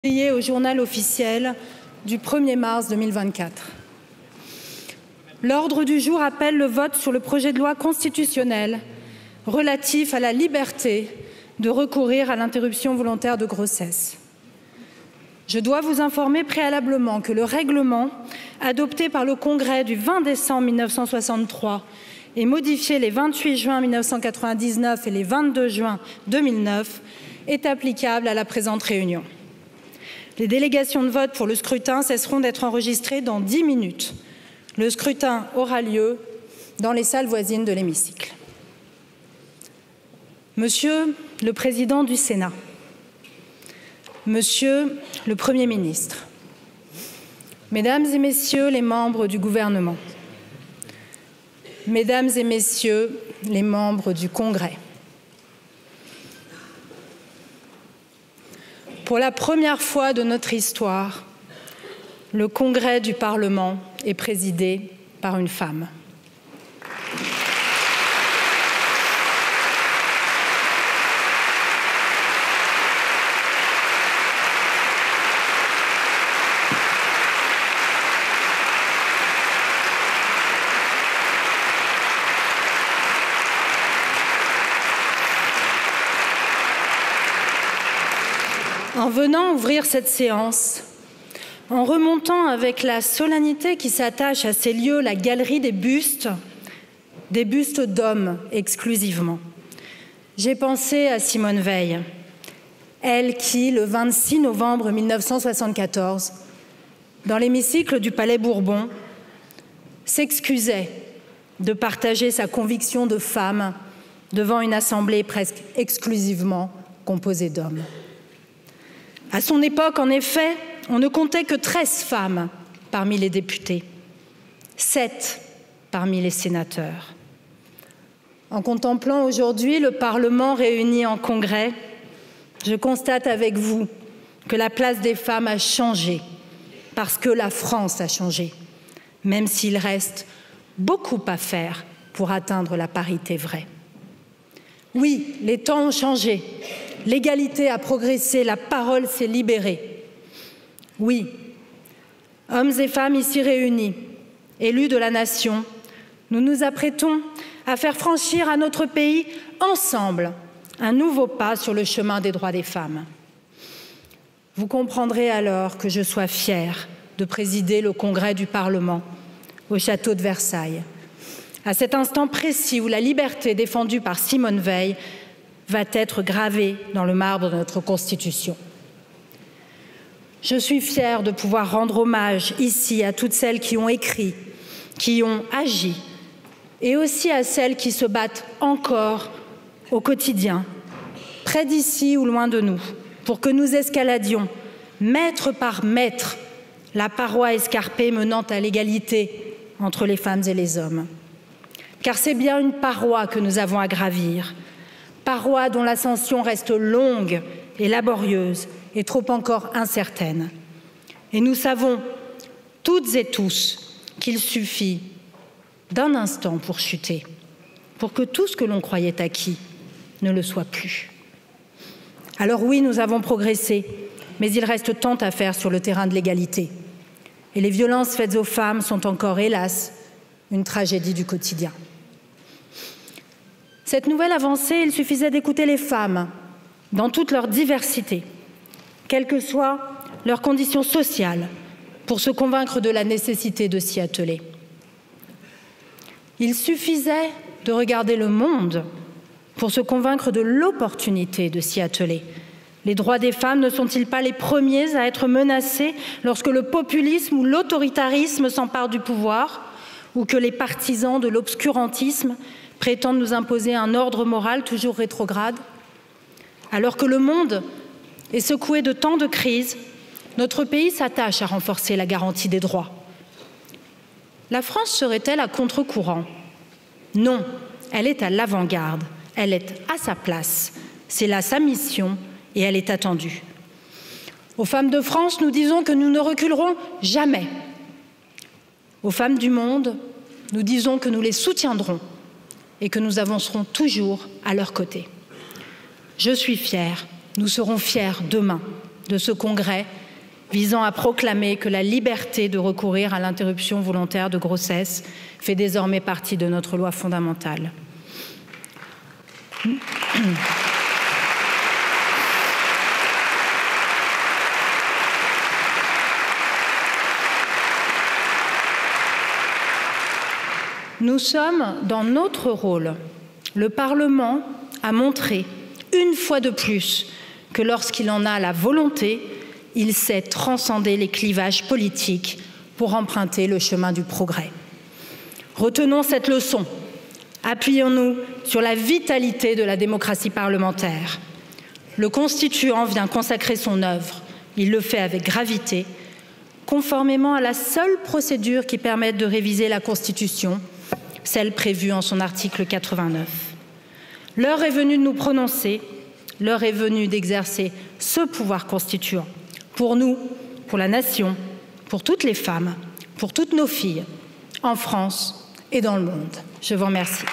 Publié au journal officiel du 1er mars 2024. L'ordre du jour appelle le vote sur le projet de loi constitutionnel relatif à la liberté de recourir à l'interruption volontaire de grossesse. Je dois vous informer préalablement que le règlement adopté par le Congrès du 20 décembre 1963 et modifié les 28 juin 1999 et les 22 juin 2009 est applicable à la présente réunion. Les délégations de vote pour le scrutin cesseront d'être enregistrées dans 10 minutes. Le scrutin aura lieu dans les salles voisines de l'hémicycle. Monsieur le Président du Sénat, Monsieur le Premier ministre, Mesdames et Messieurs les membres du gouvernement, Mesdames et Messieurs les membres du Congrès, pour la première fois de notre histoire, le Congrès du Parlement est présidé par une femme. En venant ouvrir cette séance, en remontant avec la solennité qui s'attache à ces lieux la galerie des bustes d'hommes exclusivement, j'ai pensé à Simone Veil, elle qui, le 26 novembre 1974, dans l'hémicycle du Palais Bourbon, s'excusait de partager sa conviction de femme devant une assemblée presque exclusivement composée d'hommes. À son époque, en effet, on ne comptait que 13 femmes parmi les députés, 7 parmi les sénateurs. En contemplant aujourd'hui le Parlement réuni en congrès, je constate avec vous que la place des femmes a changé, parce que la France a changé, même s'il reste beaucoup à faire pour atteindre la parité vraie. Oui, les temps ont changé. L'égalité a progressé, la parole s'est libérée. Oui, hommes et femmes ici réunis, élus de la nation, nous nous apprêtons à faire franchir à notre pays, ensemble, un nouveau pas sur le chemin des droits des femmes. Vous comprendrez alors que je sois fière de présider le Congrès du Parlement au château de Versailles, à cet instant précis où la liberté défendue par Simone Veil va être gravée dans le marbre de notre Constitution. Je suis fière de pouvoir rendre hommage ici à toutes celles qui ont écrit, qui ont agi, et aussi à celles qui se battent encore au quotidien, près d'ici ou loin de nous, pour que nous escaladions, mètre par mètre, la paroi escarpée menant à l'égalité entre les femmes et les hommes. Car c'est bien une paroi que nous avons à gravir, paroi dont l'ascension reste longue et laborieuse et trop encore incertaine. Et nous savons toutes et tous qu'il suffit d'un instant pour chuter, pour que tout ce que l'on croyait acquis ne le soit plus. Alors oui, nous avons progressé, mais il reste tant à faire sur le terrain de l'égalité. Et les violences faites aux femmes sont encore, hélas, une tragédie du quotidien. Cette nouvelle avancée, il suffisait d'écouter les femmes dans toute leur diversité, quelles que soient leurs conditions sociales, pour se convaincre de la nécessité de s'y atteler. Il suffisait de regarder le monde pour se convaincre de l'opportunité de s'y atteler. Les droits des femmes ne sont-ils pas les premiers à être menacés lorsque le populisme ou l'autoritarisme s'emparent du pouvoir ou que les partisans de l'obscurantisme prétendent nous imposer un ordre moral toujours rétrograde? Alors que le monde est secoué de tant de crises, notre pays s'attache à renforcer la garantie des droits. La France serait-elle à contre-courant? Non, elle est à l'avant-garde, elle est à sa place, c'est là sa mission et elle est attendue. Aux femmes de France, nous disons que nous ne reculerons jamais. Aux femmes du monde, nous disons que nous les soutiendrons et que nous avancerons toujours à leur côté. Je suis fière, nous serons fiers demain de ce congrès visant à proclamer que la liberté de recourir à l'interruption volontaire de grossesse fait désormais partie de notre loi fondamentale. Nous sommes dans notre rôle. Le Parlement a montré une fois de plus que lorsqu'il en a la volonté, il sait transcender les clivages politiques pour emprunter le chemin du progrès. Retenons cette leçon. Appuyons-nous sur la vitalité de la démocratie parlementaire. Le Constituant vient consacrer son œuvre. Il le fait avec gravité, conformément à la seule procédure qui permette de réviser la Constitution, celle prévue en son article 89. L'heure est venue de nous prononcer, l'heure est venue d'exercer ce pouvoir constituant. Pour nous, pour la nation, pour toutes les femmes, pour toutes nos filles, en France et dans le monde. Je vous remercie.